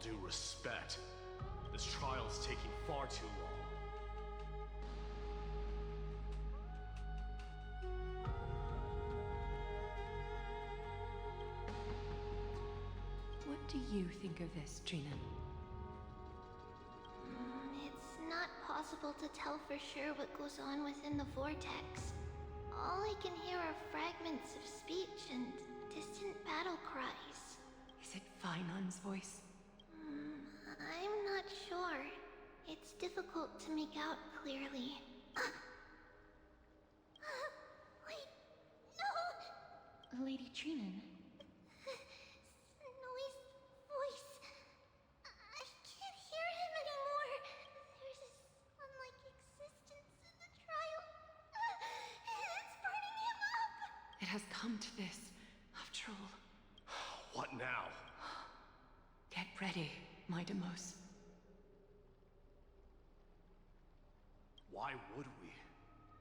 due respect, this trial's taking far too long. What do you think of this, Trina? It's not possible to tell for sure what goes on within the vortex. All I can hear are fragments of speech and distant battle cries. Is it Finon's voice? I'm not sure. It's difficult to make out clearly. Wait, no! Lady Trinan. Snowy's voice. I can't hear him anymore. There's this unlike existence in the trial. It's burning him up. It has come to this, after all. What now? Get ready, my Demos. Why would we?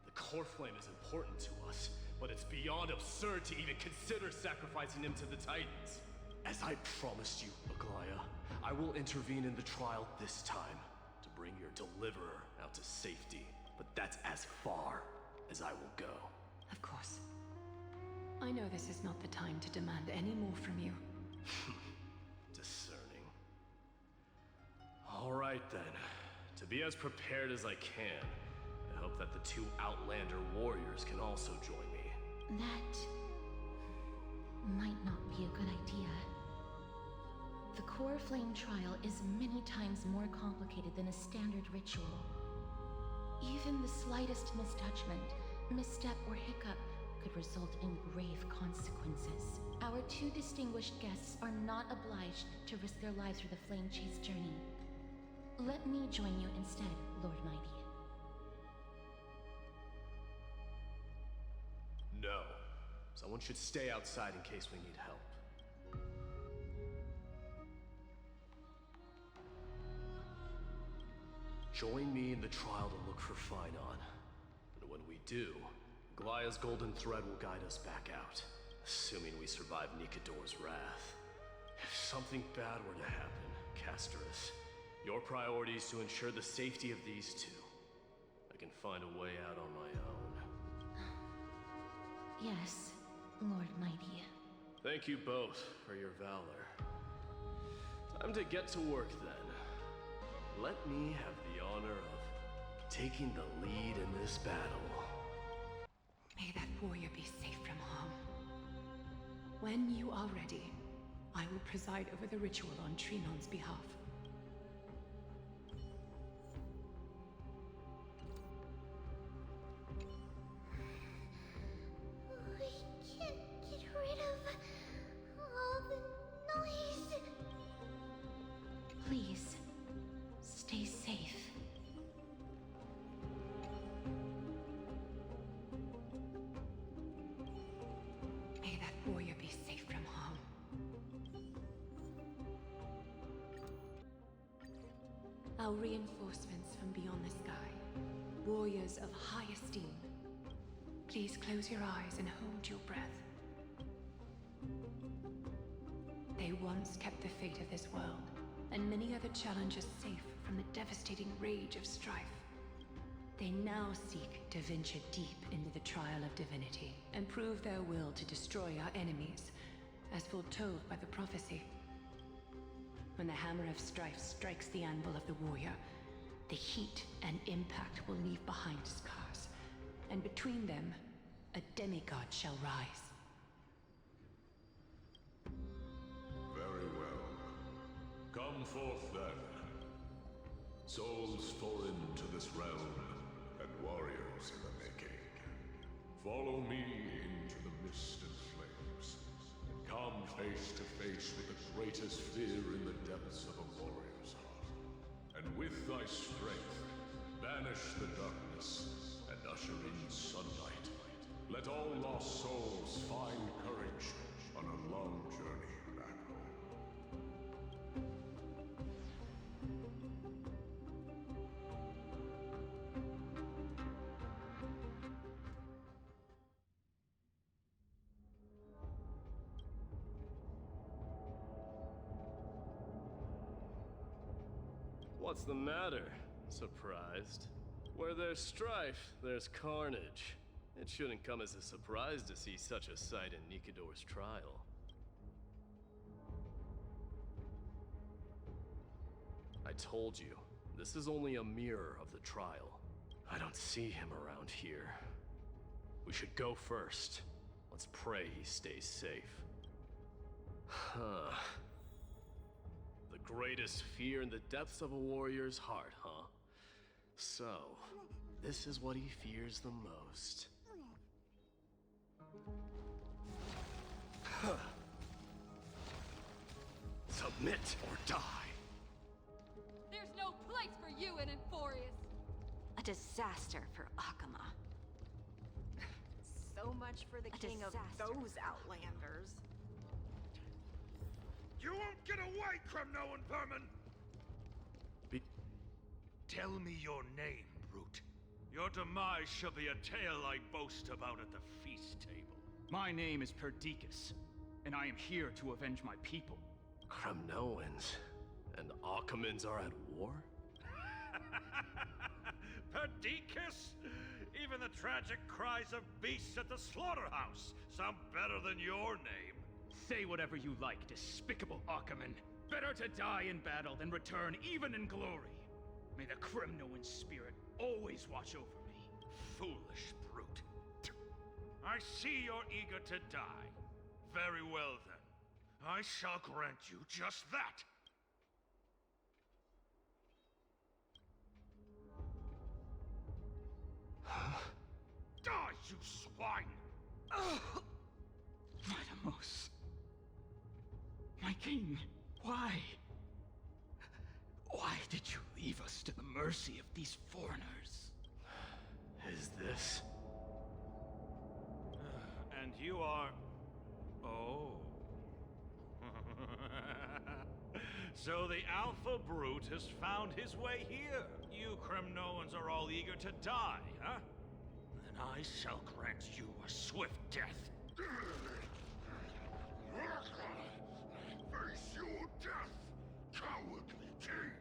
The core flame is important to us, but it's beyond absurd to even consider sacrificing him to the Titans. As I promised you, Aglaya, I will intervene in the trial this time to bring your deliverer out to safety. But that's as far as I will go. Of course. I know this is not the time to demand any more from you. Discerning. All right then. To be as prepared as I can, I hope that the two Outlander warriors can also join me. That might not be a good idea. The core flame trial is many times more complicated than a standard ritual. Even the slightest misjudgment, misstep, or hiccup could result in grave consequences. Our two distinguished guests are not obliged to risk their lives for the flame chase journey. Let me join you instead, Lord Mighty. No. Someone should stay outside in case we need help. Join me in the trial to look for Finon. And when we do, Aglaya's golden thread will guide us back out, assuming we survive Nikador's wrath. If something bad were to happen, Casterus, your priority is to ensure the safety of these two. I can find a way out on my own. Yes, Lord Mighty. Thank you both for your valor. Time to get to work then. Let me have the honor of taking the lead in this battle. May that warrior be safe from harm. When you are ready, I will preside over the ritual on Trinon's behalf. We can't get rid of all the noise. Please, stay safe. May that warrior be safe from harm. Our reinforcements from beyond the sky, warriors of high esteem. Please close your eyes and hold your breath. They once kept the fate of this world, and many other challenges safe from the devastating rage of strife. They now seek to venture deep into the trial of divinity, and prove their will to destroy our enemies, as foretold by the prophecy. When the hammer of strife strikes the anvil of the warrior, the heat and impact will leave behind scars, and between them, a demigod shall rise. Very well. Come forth then. Souls foreign to this realm, and warriors in the making. Follow me into the mist and flames, and come face to face with the greatest fear in the depths of a warrior's heart. And with thy strength, banish the darkness, and usher in sunlight. Let all lost souls find courage on a long journey back home. What's the matter? Surprised? Where there's strife, there's carnage. It shouldn't come as a surprise to see such a sight in Nikidor's trial. I told you, this is only a mirror of the trial. I don't see him around here. We should go first. Let's pray he stays safe. Huh. The greatest fear in the depths of a warrior's heart, huh? So, this is what he fears the most. Huh. Submit or die. There's no place for you in Enforius. A disaster for Akama. So much for the king of those outlanders. You won't get away, Kremnoan vermin! Tell me your name, brute. Your demise shall be a tale I boast about at the feast table. My name is Perdiccas, and I am here to avenge my people. Kremnoans and Akamans are at war? Perdiccas? Even the tragic cries of beasts at the slaughterhouse sound better than your name. Say whatever you like, despicable Akaman. Better to die in battle than return even in glory. May the Kremnoan spirit always watch over me. Foolish brute. I see you're eager to die. Very well then. I shall grant you just that. Die, you swine! Maidamos. My king, why? Why did you leave us to the mercy of these foreigners? Is this? And you are... Oh. So the Alpha Brute has found his way here. You Kremnoans are all eager to die, huh? Then I shall grant you a swift death. Face your death, cowardly king!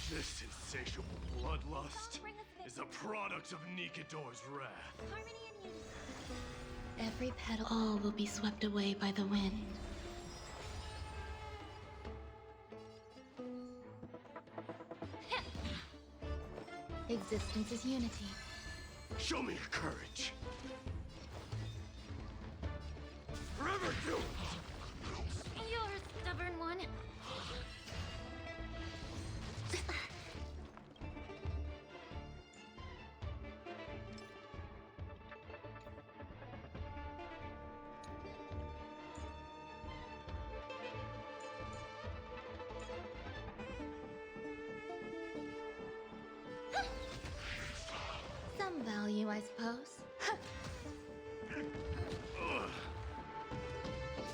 This insatiable bloodlust is a product of Nikidor's wrath. Harmony and unity. Every petal, all will be swept away by the wind. Existence is unity. Show me your courage. Forever doomed! You're a stubborn one. Some value, I suppose.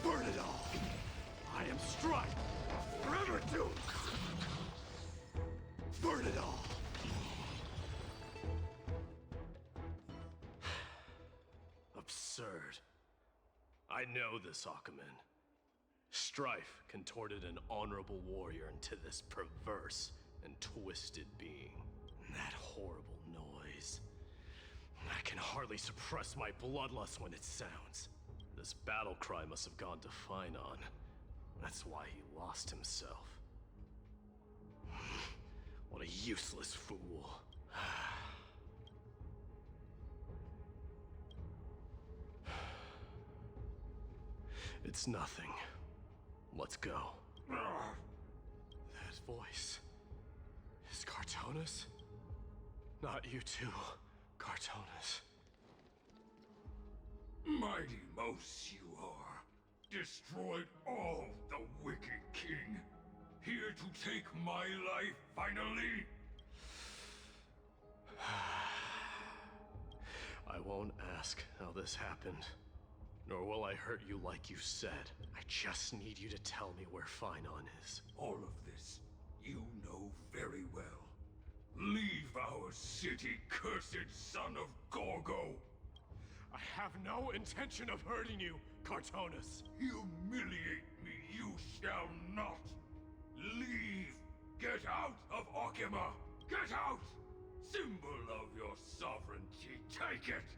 Burn it all! I am Strife! Forever doomed! Burn it all! Absurd. I know this, Akaman. Strife contorted an honorable warrior into this perverse and twisted being. That horrible noise. I can hardly suppress my bloodlust when it sounds. This battle cry must have gone to Finon. That's why he lost himself. What a useless fool. It's nothing. Let's go. That voice. Is Cartonis? Not you too, Cartonis. Mighty Mos you are. Destroyed all the wicked king. Here to take my life finally. I won't ask how this happened. Nor will I hurt you like you said. I just need you to tell me where Finon is. All of this you know very well. Leave our city, cursed son of Gorgo. I have no intention of hurting you, Cartonis. Humiliate me you shall not. Get out of Akima! Get out! Symbol of your sovereignty, take it!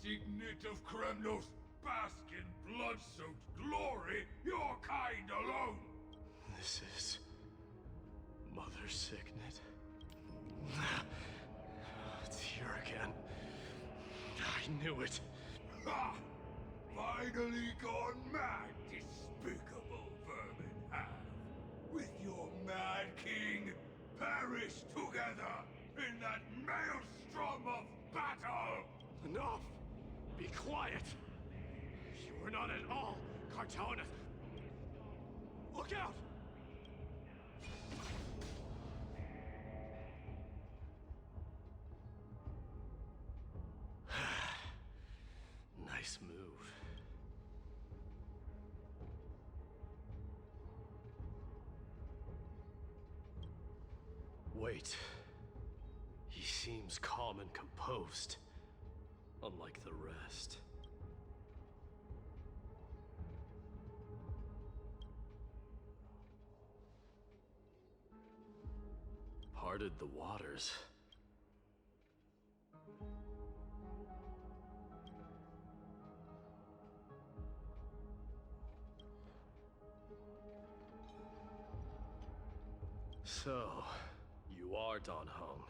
Signet of Kremnos, bask in blood-soaked glory, your kind alone! This is... Mother Signet? It's here again. I knew it. Ha! Finally gone mad, despicable vermin have. With your mad king, perish together in that maelstrom of battle! Enough! Be quiet! You are not at all Cartaunus! Look out! Nice move. Wait. He seems calm and composed, unlike the rest. Parted the waters. So, you are Don Hung.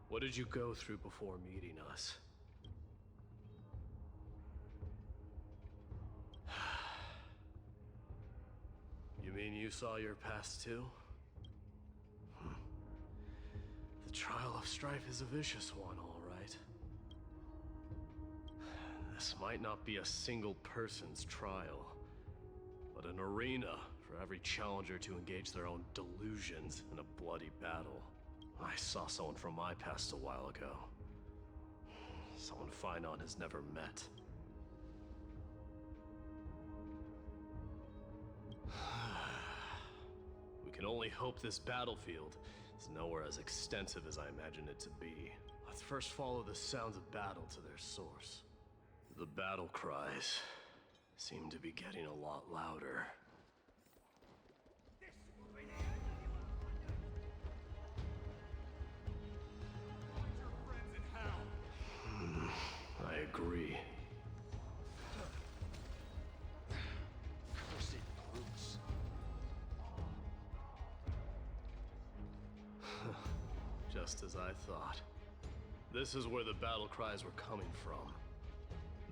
What did you go through before meeting us? You mean you saw your past too? The trial of Strife is a vicious one, all right. This might not be a single person's trial, but an arena for every challenger to engage their own delusions in a bloody battle. I saw someone from my past a while ago. Someone Finon has never met. We can only hope this battlefield is nowhere as extensive as I imagined it to be. Let's first follow the sounds of battle to their source. The battle cries seem to be getting a lot louder. I agree. Cursed brutes. Just as I thought. This is where the battle cries were coming from.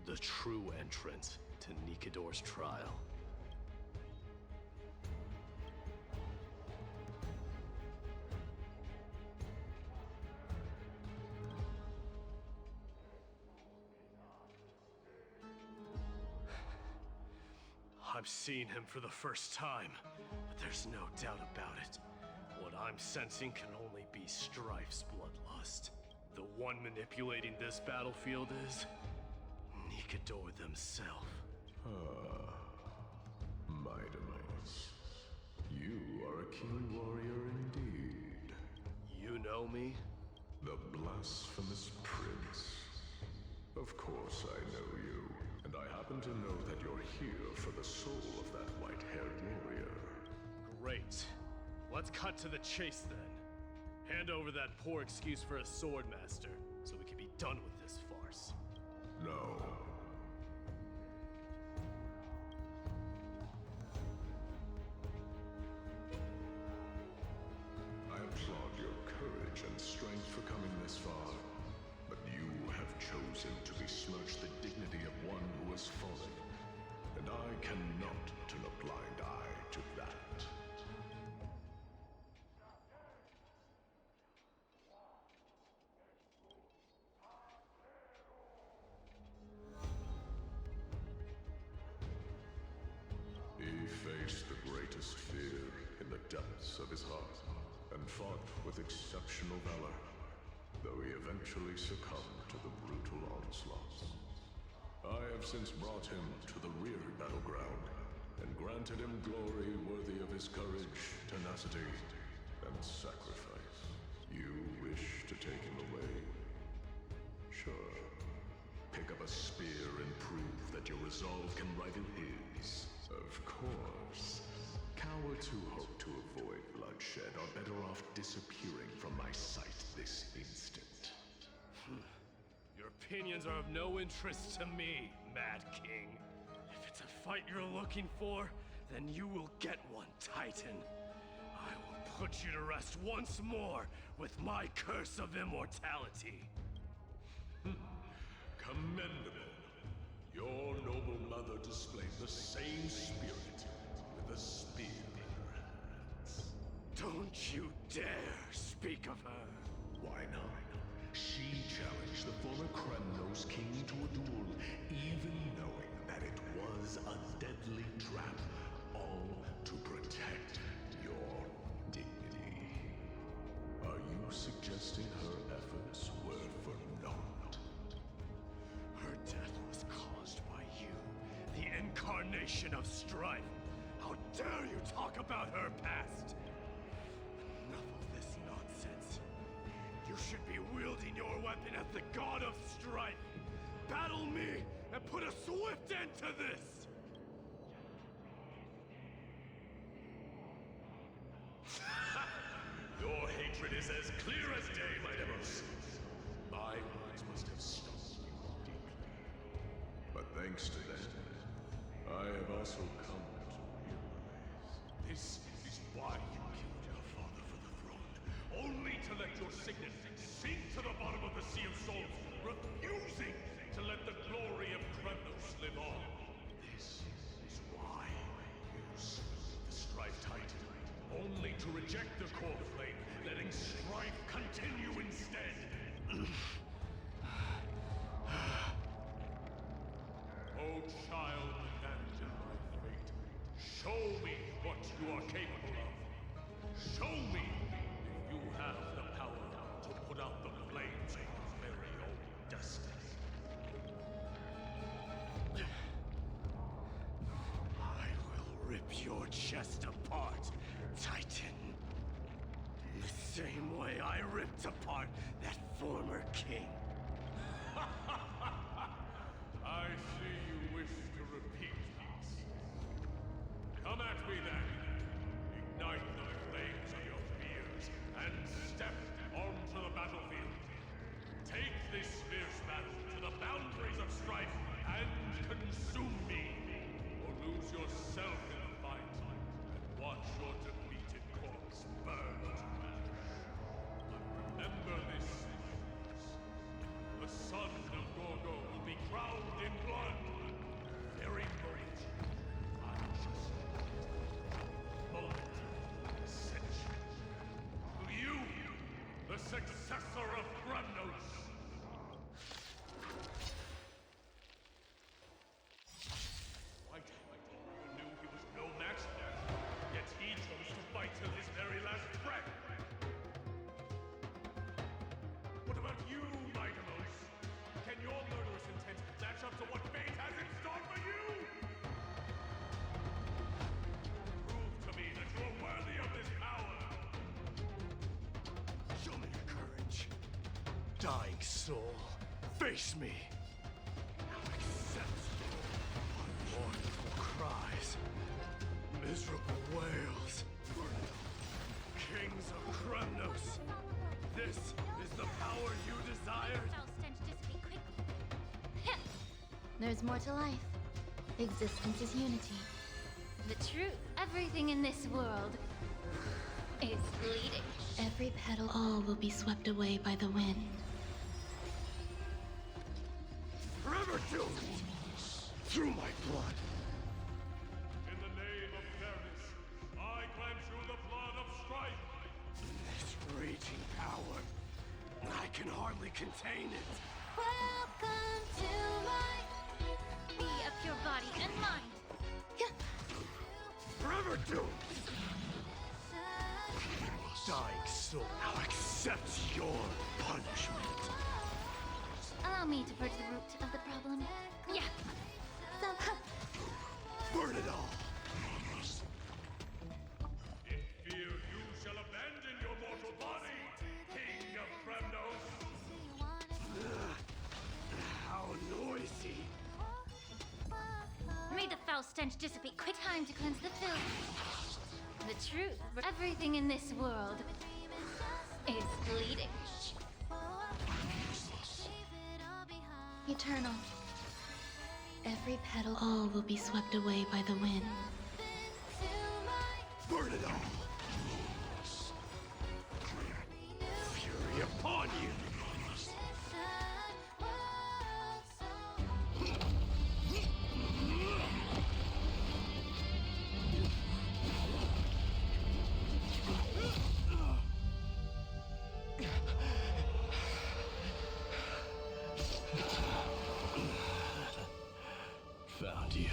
The true entrance to Nikador's trial. I'm seeing him for the first time, but there's no doubt about it. What I'm sensing can only be Strife's bloodlust. The one manipulating this battlefield is Nikador themselves. Mightimus, you are a keen warrior indeed. You know me? The blasphemous prince. Of course I know you, and I happen to know that you're here for the soul of that white-haired warrior. Great. Let's cut to the chase then. Hand over that poor excuse for a sword master, so we can be done with this farce. No. I applaud your courage and strength for coming this far, but you have chosen to besmirch the dignity of one who has fallen, and I cannot turn a blind eye to that. He faced the greatest fear in the depths of his heart, and fought with exceptional valor, though he eventually succumbed to the brutal onslaughts. I have since brought him to the rear battleground, and granted him glory worthy of his courage, tenacity, and sacrifice. You wish to take him away? Sure. Pick up a spear and prove that your resolve can rival his. Of course. Cowards who hope to avoid bloodshed are better off disappearing from my sight this instant. Your opinions are of no interest to me, Mad King. If it's a fight you're looking for, then you will get one, Titan. I will put you to rest once more with my curse of immortality. Commendable. Your noble mother displayed the same spirit with a spear in her hands. Don't you dare speak of her. Why not? She challenged the former Kremnos king to a duel, even knowing that it was a deadly trap, all to protect your dignity. Are you suggesting her efforts were for naught? Her death was caused by you, the incarnation of Strife. How dare you talk about her past? Enough of this nonsense. You should be wielding your weapon as the god of Strife. Battle me and put a swift end to this! Your hatred is as clear as day, my Demos. My words must have stung you deeply. But thanks to them, I have also come to realize this is why you killed your father for the throne, only to let your signet sink to the bottom of the Sea of Souls, refusing to let the glory of Kremnos live on. This is why you slew the Strife Titan, only to reject the core flame, letting Strife continue instead. Oh, child abandoned by fate, show me what you are capable of. Show me if you have the power to put out the flames of your very own destiny. I will rip your chest apart, Titan. The same way I ripped apart that former king. I see you wish to repeat these. Come at me then. Ignite the flames of your fears and step onto the battlefield. Take this fierce battle to the boundaries of Strife and consume me, or lose yourself in the fight and watch your defeated corpse burn to ash. But remember this, the son of Gorgo will be crowned in blood. Very moment, I just moment, ascension. To you, the successor of Kremnos. White knew he was no match for them, yet he chose to fight till his very last breath. What about you, Maidamos? Can your murderous intent match up to what fate has in store for you? Prove to me that you're worthy of this power. Show me your courage. Dying soul, face me. Now accept mournful cries, miserable wails. Kings of Kremnos, this is the power you desired? Foul stench dissipate quickly. There's more to life. Existence is unity. The truth. Everything in this world is bleeding. Every petal, all will be swept away by the wind. Forever doomed! Through my blood! In the name of fairness, I grant you the blood of Strife. This raging power, I can hardly contain it. Welcome to my... Be up your body and mind. Forever doomed! Dying soul, now accept your punishment. Allow me to purge the root of the problem. Yeah. Burn it all! In fear, you shall abandon your mortal body, King of Kremnos. How noisy! May the foul stench dissipate. Quick time to cleanse the filth. The truth. Everything in this world is fleeting. Eternal. Every petal. All will be swept away by the wind. Burn it all! Fury upon you! Found you.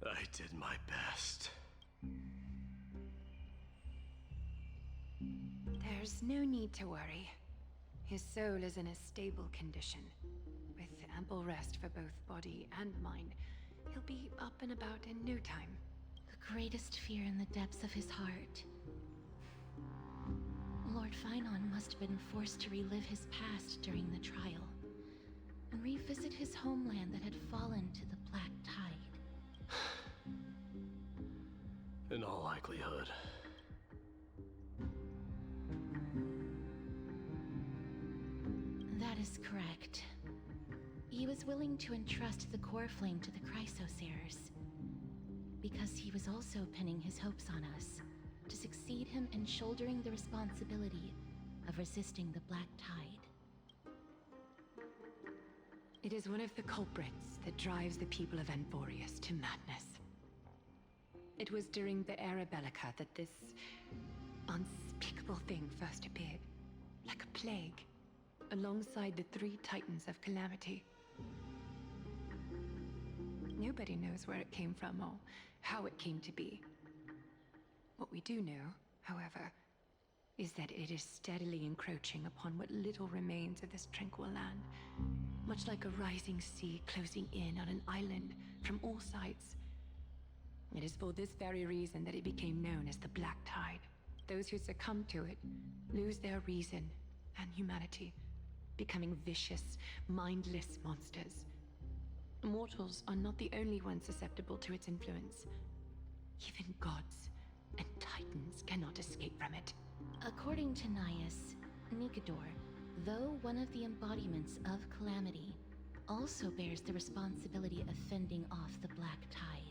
I did my best. There's no need to worry. His soul is in a stable condition. With ample rest for both body and mind, he'll be up and about in no time. The greatest fear in the depths of his heart. Lord Finon must have been forced to relive his past during the trial, and revisit his homeland that had fallen to the Black Tide. In all likelihood. That is correct. He was willing to entrust the core flame to the Chrysosayers, because he was also pinning his hopes on us, to succeed him in shouldering the responsibility of resisting the Black Tide. It is one of the culprits that drives the people of Anvorius to madness. It was during the Era Bellica that this unspeakable thing first appeared, like a plague, alongside the 3 Titans of Calamity. Nobody knows where it came from or how it came to be. What we do know, however, is that it is steadily encroaching upon what little remains of this tranquil land, much like a rising sea closing in on an island from all sides. It is for this very reason that it became known as the Black Tide. Those who succumb to it lose their reason and humanity, becoming vicious, mindless monsters. Mortals are not the only ones susceptible to its influence. Even gods and titans cannot escape from it. According to Naius, Nikador, though one of the embodiments of Calamity, also bears the responsibility of fending off the Black Tide.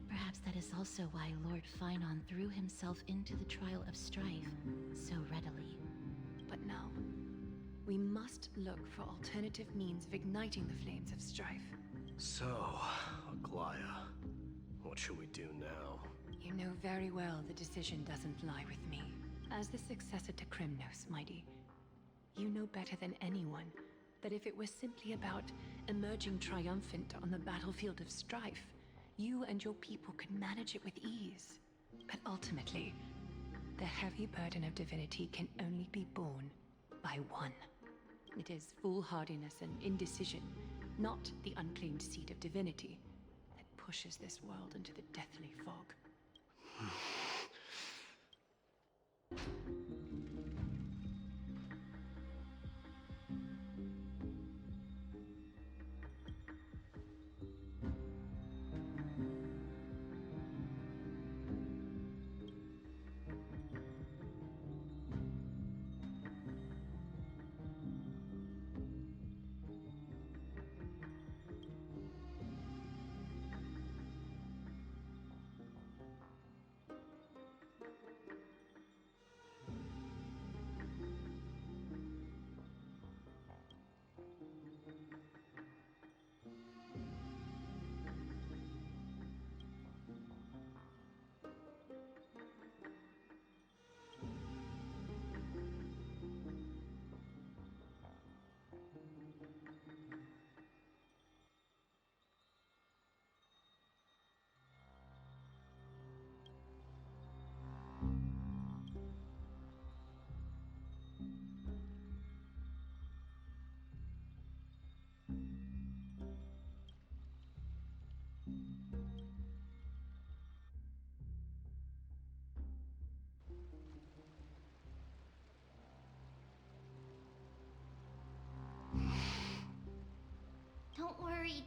Perhaps that is also why Lord Finon threw himself into the trial of Strife so readily. But now, we must look for alternative means of igniting the flames of Strife. So, Aglaya, what should we do now? You know very well the decision doesn't lie with me. As the successor to Krymnos, Mighty, you know better than anyone that if it was simply about emerging triumphant on the battlefield of Strife, you and your people could manage it with ease. But ultimately, the heavy burden of divinity can only be borne by one. It is foolhardiness and indecision, not the unclaimed seat of divinity, that pushes this world into the deathly fog.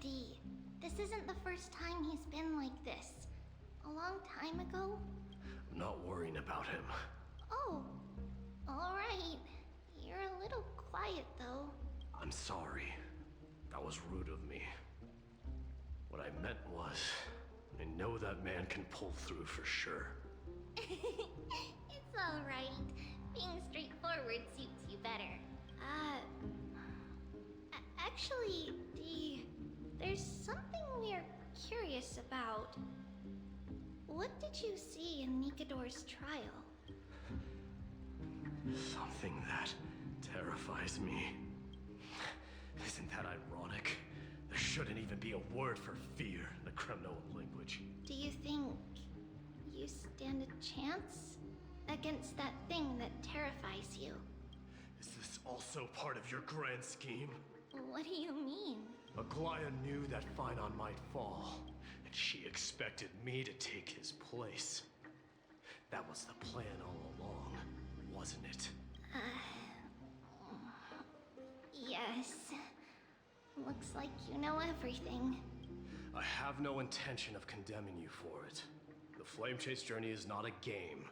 D. This isn't the first time he's been like this. A long time ago? I'm not worrying about him. Oh, alright. You're a little quiet, though. I'm sorry. That was rude of me. What I meant was, I know that man can pull through for sure. It's alright. Being straightforward suits you better. Actually, D, there's something we're curious about. What did you see in Nikador's trial? Something that terrifies me. Isn't that ironic? There shouldn't even be a word for fear in the Kremnoan language. Do you think you stand a chance against that thing that terrifies you? Is this also part of your grand scheme? What do you mean? Aglaya knew that Phynon might fall, and she expected me to take his place. That was the plan all along, wasn't it? Yes. Looks like you know everything. I have no intention of condemning you for it. The Flame Chase journey is not a game,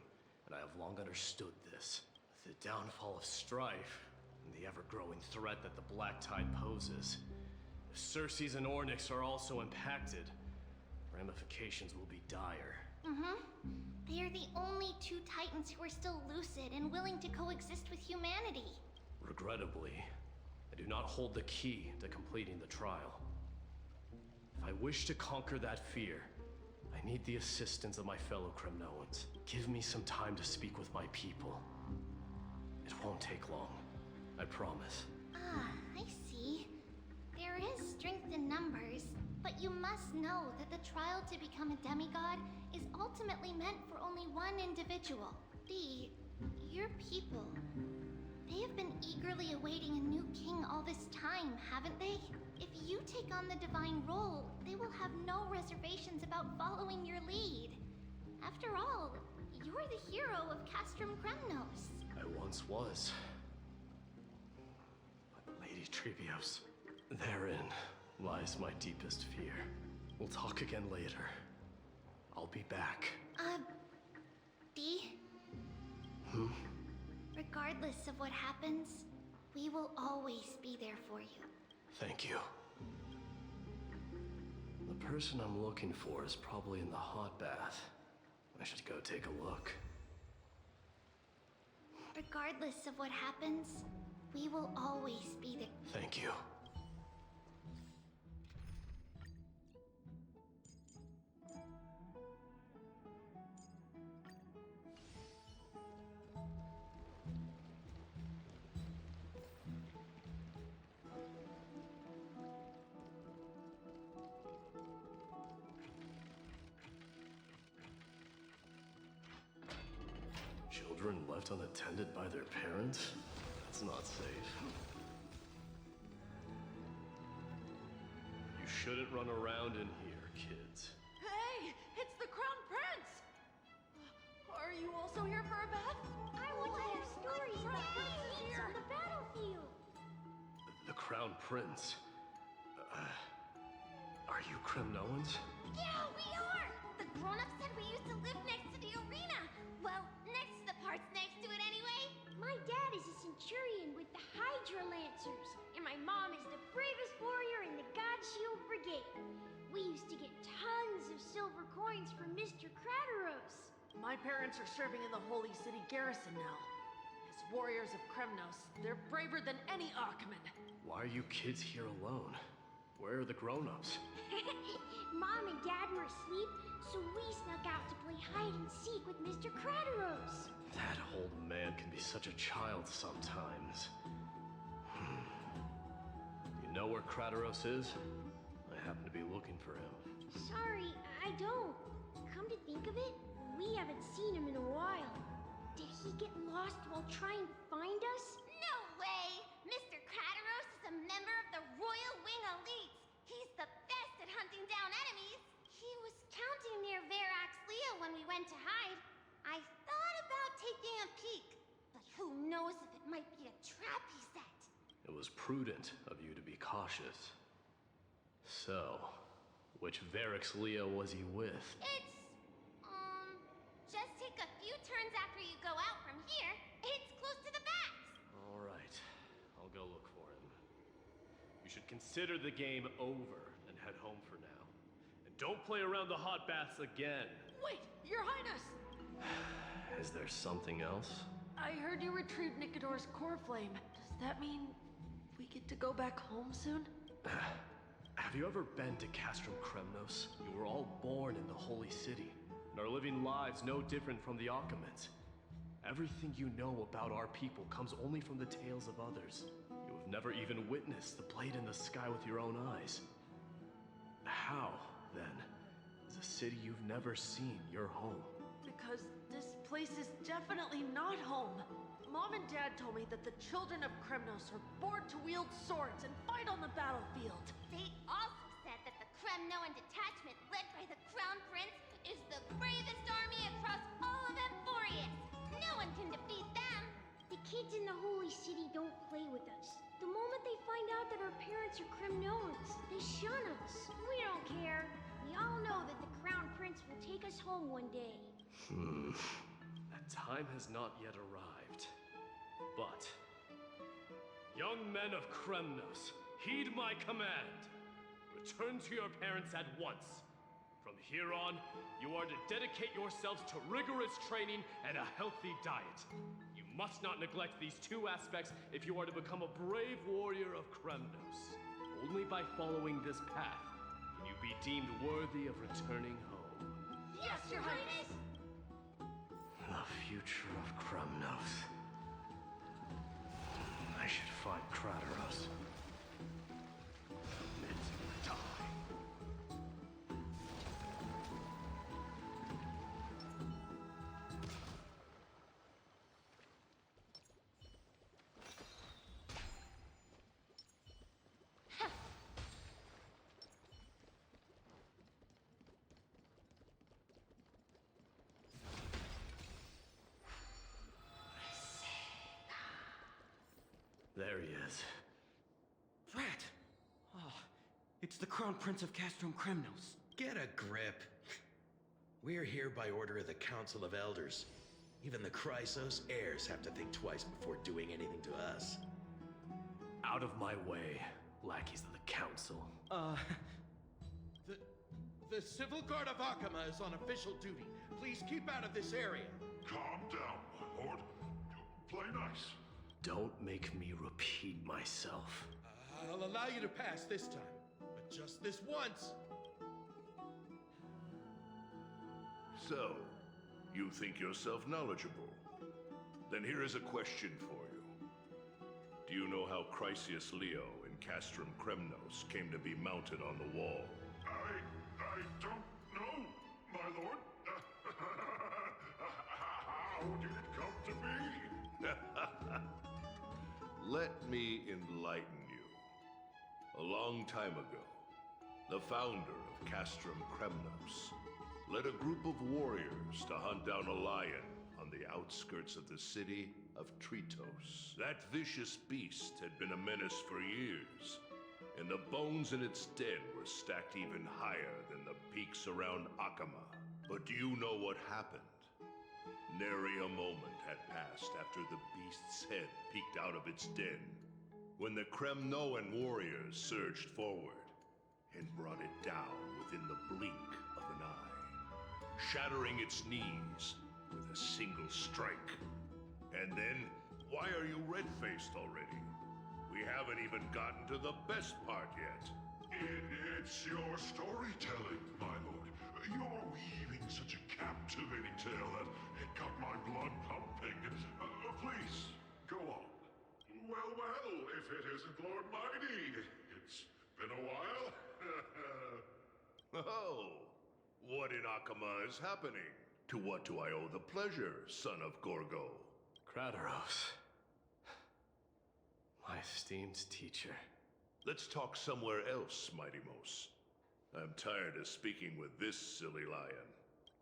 and I have long understood this. With the downfall of Strife, and the ever-growing threat that the Black Tide poses, if Circes and Ornyx are also impacted, ramifications will be dire. They are the only two Titans who are still lucid and willing to coexist with humanity. Regrettably, I do not hold the key to completing the trial. If I wish to conquer that fear, I need the assistance of my fellow Kremnoans. Give me some time to speak with my people. It won't take long, I promise. I see. There is strength in numbers, but you must know that the trial to become a demigod is ultimately meant for only one individual. Your people. They have been eagerly awaiting a new king all this time, haven't they? If you take on the divine role, they will have no reservations about following your lead. After all, you're the hero of Castrum Kremnos. I once was. But Lady Trebios, therein lies my deepest fear. We'll talk again later. I'll be back. D? Regardless of what happens, we will always be there for you. Thank you. The person I'm looking for is probably in the hot bath. I should go take a look. Regardless of what happens, we will always be there. Thank you. Children left unattended by their parents? That's not safe. You shouldn't run around in here, kids. Hey, it's the Crown Prince! Are you also here for a bath? I want to hear stories about feats on the battlefield. The Crown Prince. Are you Kremnoans? Yeah, we are! The grown-ups said we used to live next to the arena. Well, next to the parts next to it anyway. My dad is a centurion with the Hydra Lancers, and my mom is the bravest warrior in the God Shield Brigade. We used to get tons of silver coins from Mr. Crateros. My parents are serving in the Holy City garrison now. As warriors of Kremnos, they're braver than any Achaemen. Why are you kids here alone? Where are the grown-ups? Mom and Dad were asleep, so we snuck out to play hide and seek with Mr. Crateros. That old man can be such a child sometimes. You know where Crateros is? I happen to be looking for him. Sorry, I don't. Come to think of it, we haven't seen him in a while. Did he get lost while trying to find us? No way! Mr. Crateros is a member of the Royal Wing Elites. He's the best at hunting down enemies. He was counting near Verax Leo when we went to hide. I thought about taking a peek, but who knows if it might be a trap he set. It was prudent of you to be cautious. So, which Varix Leo was he with? It's, just take a few turns after you go out from here. It's close to the backs. Alright, I'll go look for him. You should consider the game over and head home for now. And don't play around the hot baths again. Wait, Your Highness! Is there something else? I heard you retrieved Nicodor's core flame. Does that mean we get to go back home soon? Have you ever been to Castrum Kremnos? You were all born in the Holy City, and are living lives no different from the Achaemens. Everything you know about our people comes only from the tales of others. You have never even witnessed the blade in the sky with your own eyes. How, then, is a city you've never seen your home? Because this place is definitely not home. Mom and Dad told me that the children of Kremnos are born to wield swords and fight on the battlefield. They also said that the Kremnoan detachment led by the Crown Prince is the bravest army across all of Emporius. No one can defeat them. The kids in the Holy City don't play with us. The moment they find out that our parents are Kremnoans, they shun us. We don't care. We all know that the Crown Prince will take us home one day. That time has not yet arrived. But, young men of Kremnos, heed my command. Return to your parents at once. From here on, you are to dedicate yourselves to rigorous training and a healthy diet. You must not neglect these two aspects if you are to become a brave warrior of Kremnos. Only by following this path can you be deemed worthy of returning home. Yes, Your Highness! The future of Kremnos. I should find Krateros. Commit or die. There he is. Drat! Oh, it's the Crown Prince of Castrum Kremnos. Get a grip. We're here by order of the Council of Elders. Even the Chrysos heirs have to think twice before doing anything to us. Out of my way, lackeys of the Council. The Civil Guard of Akama is on official duty. Please keep out of this area. Calm down, my lord. Play nice. Don't make me repeat myself. I'll allow you to pass this time, but just this once. So, you think yourself knowledgeable? Then here is a question for you. Do you know how Chrysius Leo in Castrum Kremnos came to be mounted on the wall? I don't know, my lord. How did it come to be? Let me enlighten you. A long time ago, the founder of Castrum Kremnos led a group of warriors to hunt down a lion on the outskirts of the city of Tritos. That vicious beast had been a menace for years, and the bones in its den were stacked even higher than the peaks around Akama. But do you know what happened? Nary a moment had passed after the beast's head peeked out of its den, when the Kremnoan warriors surged forward and brought it down within the blink of an eye, shattering its knees with a single strike. And then, why are you red-faced already? We haven't even gotten to the best part yet. It's your storytelling, my lord. You're weaving such a captivating tale that it got my blood pumping. Please, go on. Well, if it isn't Lord Mighty. It's been a while. Oh, what in Akama is happening? To what do I owe the pleasure, son of Gorgo? Krateros. My esteemed teacher. Let's talk somewhere else, Mighty Mos. I'm tired of speaking with this silly lion.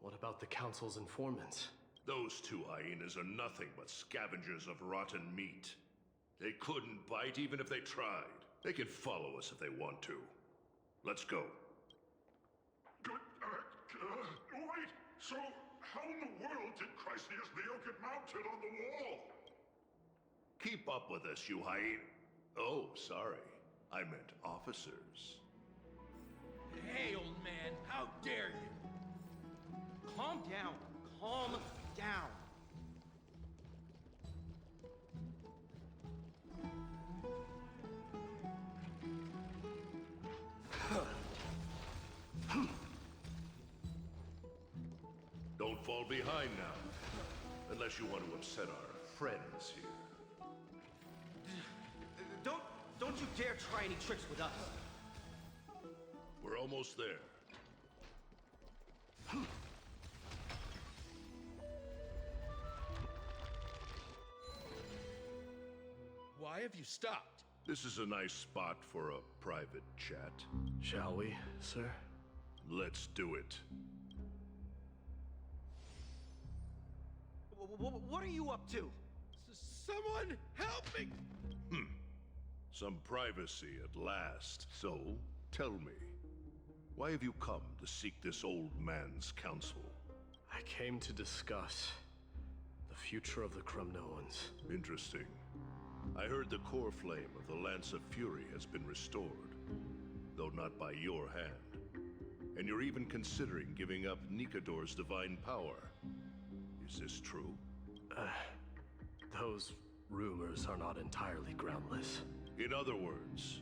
What about the Council's informants? Those two hyenas are nothing but scavengers of rotten meat. They couldn't bite even if they tried. They can follow us if they want to. Let's go. Good, wait! So, how in the world did Chrysius Leo get mounted on the wall? Keep up with us, you hyena. Oh, sorry. I meant officers. Hey, old man, how dare you? Calm down. Calm down. Don't fall behind now. Unless you want to upset our friends here. Don't you dare try any tricks with us. We're almost there. Why have you stopped? This is a nice spot for a private chat. Shall we, sir? Let's do it. What are you up to? Someone help me! Some privacy at last. So, tell me, why have you come to seek this old man's counsel? I came to discuss the future of the Kremnoans. Interesting. I heard the core flame of the Lance of Fury has been restored, though not by your hand. And you're even considering giving up Nikador's divine power. Is this true? Those rumors are not entirely groundless. In other words,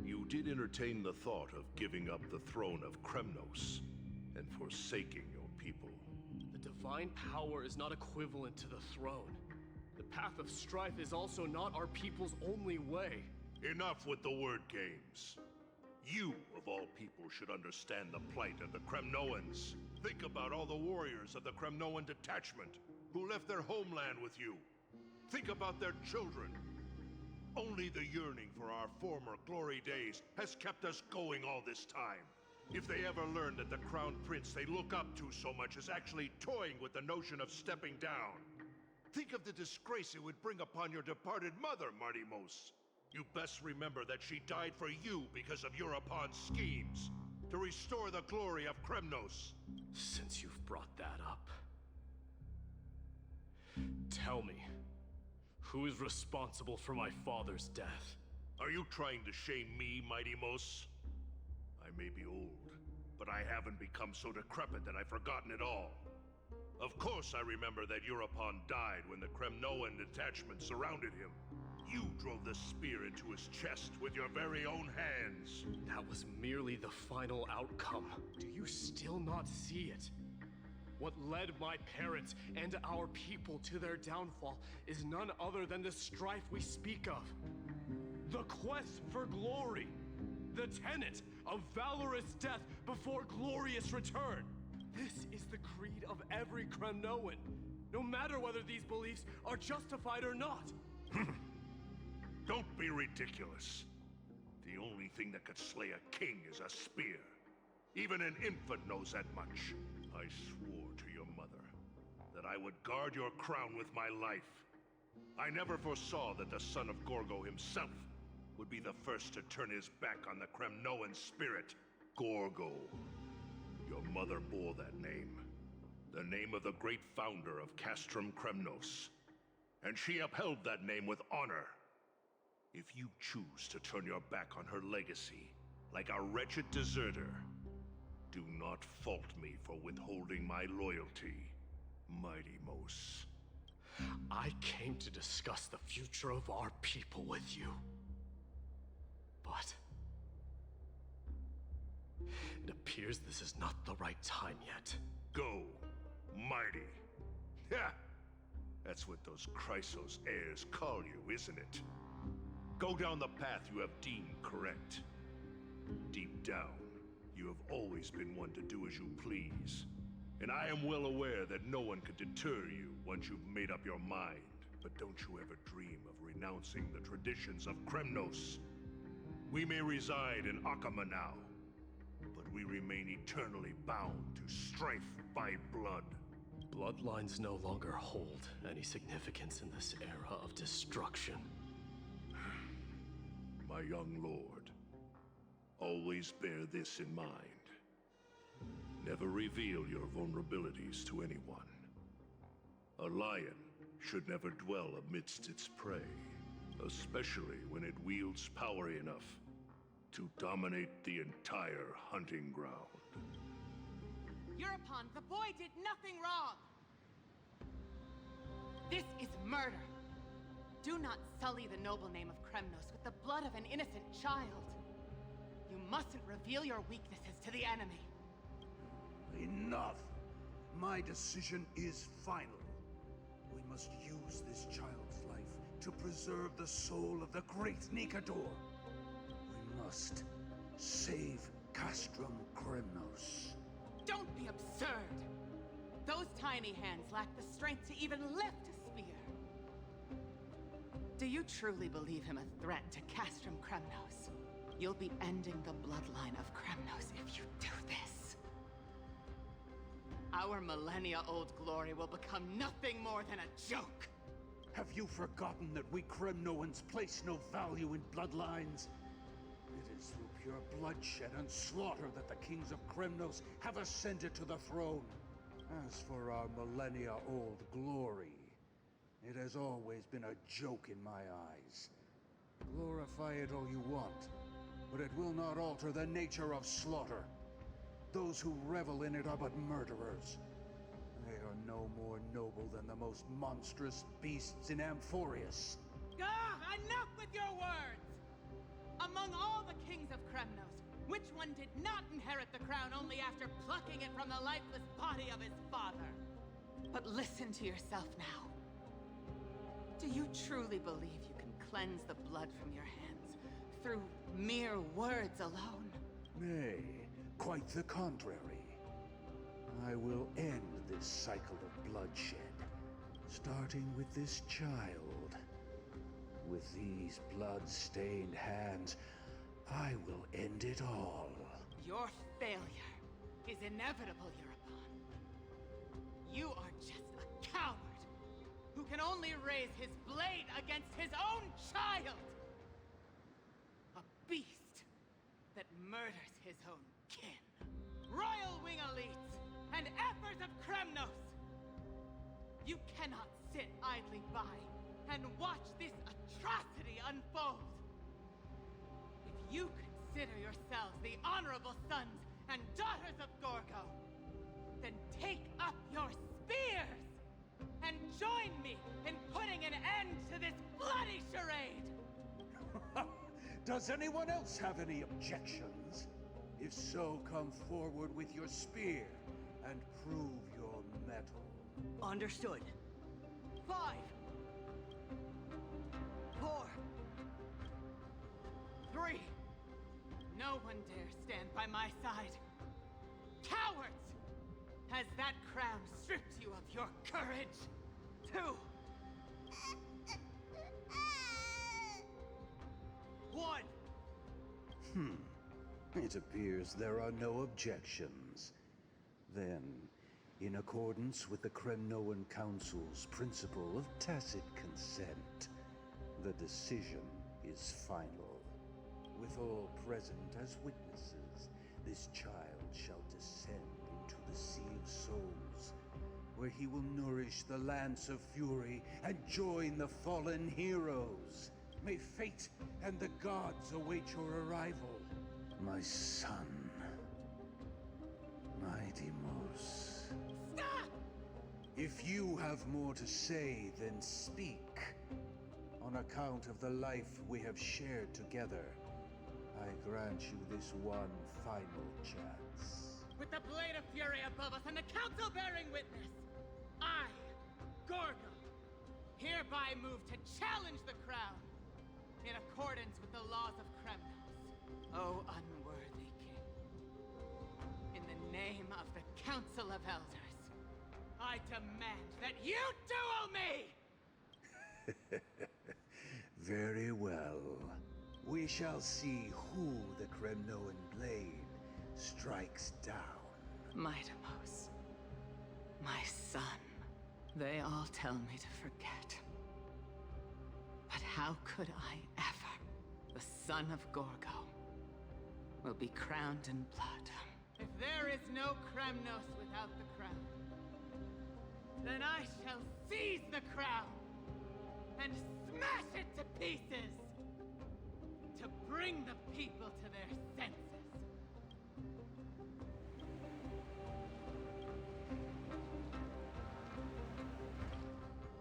you did entertain the thought of giving up the throne of Kremnos and forsaking your people. The divine power is not equivalent to the throne. The path of strife is also not our people's only way. Enough with the word games. You, of all people, should understand the plight of the Kremnoans. Think about all the warriors of the Kremnoan detachment who left their homeland with you. Think about their children. Only the yearning for our former glory days has kept us going all this time. If they ever learn that the Crown Prince they look up to so much is actually toying with the notion of stepping down, think of the disgrace it would bring upon your departed mother, Martimos. You best remember that she died for you because of Europon's schemes, to restore the glory of Kremnos. Since you've brought that up, tell me, who is responsible for my father's death? Are you trying to shame me, Martimos? I may be old, but I haven't become so decrepit that I've forgotten it all. Of course I remember that Europon died when the Kremnoan detachment surrounded him. You drove the spear into his chest with your very own hands. That was merely the final outcome. Do you still not see it? What led my parents and our people to their downfall is none other than the strife we speak of. The quest for glory. The tenet of valorous death before glorious return. This is the creed of every Kremnoan, no matter whether these beliefs are justified or not. Don't be ridiculous. The only thing that could slay a king is a spear. Even an infant knows that much. I swore to your mother that I would guard your crown with my life. I never foresaw that the son of Gorgo himself would be the first to turn his back on the Kremnoan spirit. Gorgo. Your mother bore that name. The name of the great founder of Castrum Kremnos. And she upheld that name with honor. If you choose to turn your back on her legacy, like a wretched deserter, do not fault me for withholding my loyalty, Martimos. I came to discuss the future of our people with you. But it appears this is not the right time yet. Go, mighty. Ha! That's what those Chrysos heirs call you, isn't it? Go down the path you have deemed correct. Deep down, you have always been one to do as you please. And I am well aware that no one can deter you once you've made up your mind. But don't you ever dream of renouncing the traditions of Kremnos. We may reside in Akama now, but we remain eternally bound to strife by blood. Bloodlines no longer hold any significance in this era of destruction. My young lord, Always bear this in mind. Never reveal your vulnerabilities to anyone. A lion should never dwell amidst its prey, especially when it wields power enough to dominate the entire hunting ground. Eurupon, the boy did nothing wrong! This is murder! Do not sully the noble name of Kremnos with the blood of an innocent child. You mustn't reveal your weaknesses to the enemy. Enough! My decision is final. We must use this child's life to preserve the soul of the great Nikador. We must save Castrum Kremnos. Don't be absurd! Those tiny hands lack the strength to even lift a spear. Do you truly believe him a threat to Castrum Kremnos? You'll be ending the bloodline of Kremnos if you do this. Our millennia-old glory will become nothing more than a joke. Have you forgotten that we Kremnoans place no value in bloodlines? It is through pure bloodshed and slaughter that the kings of Kremnos have ascended to the throne. As for our millennia-old glory, it has always been a joke in my eyes. Glorify it all you want, but it will not alter the nature of slaughter. Those who revel in it are but murderers. They are no more noble than the most monstrous beasts in Amphorius. Ah, enough with your words! Among all the kings of Kremnos, which one did not inherit the crown only after plucking it from the lifeless body of his father? But listen to yourself now. Do you truly believe you can cleanse the blood from your hands through mere words alone? Nay, quite the contrary. I will end this cycle of bloodshed, starting with this child. With these blood-stained hands, I will end it all. Your failure is inevitable, Eurupon. You are just a coward who can only raise his blade against his own child! A beast that murders his own kin. Royal Wing Elites and Ephors of Kremnos! You cannot sit idly by and watch this atrocity unfold. If you consider yourselves the honorable sons and daughters of Gorgo, then take up your spears and join me in putting an end to this bloody charade! Does anyone else have any objections? If so, come forward with your spear and prove your mettle. Understood. 5, 4, 3. No one dare stand by my side. Cowards! Has that crown stripped you of your courage? 2. 1. It appears there are no objections. Then, in accordance with the Kremnoan Council's principle of tacit consent, the decision is final. With all present as witnesses, this child shall descend into the Sea of Souls, where he will nourish the Lance of Fury and join the fallen heroes. May fate and the gods await your arrival, my son. Mighty-Mos. Stop! If you have more to say, then speak. On account of the life we have shared together, I grant you this one final chance. With the Blade of Fury above us and the Council bearing witness, I, Gorgo, hereby move to challenge the crown in accordance with the laws of Kremnos. O unworthy king, in the name of the Council of Elders, I demand that you duel me! Very well. We shall see who the Kremnoan blade strikes down. Mighty-Mos, my son. They all tell me to forget. But how could I ever, the son of Gorgo, will be crowned in blood. If there is no Kremnos without the crown, then I shall seize the crown and smash it to pieces to bring the people to their senses.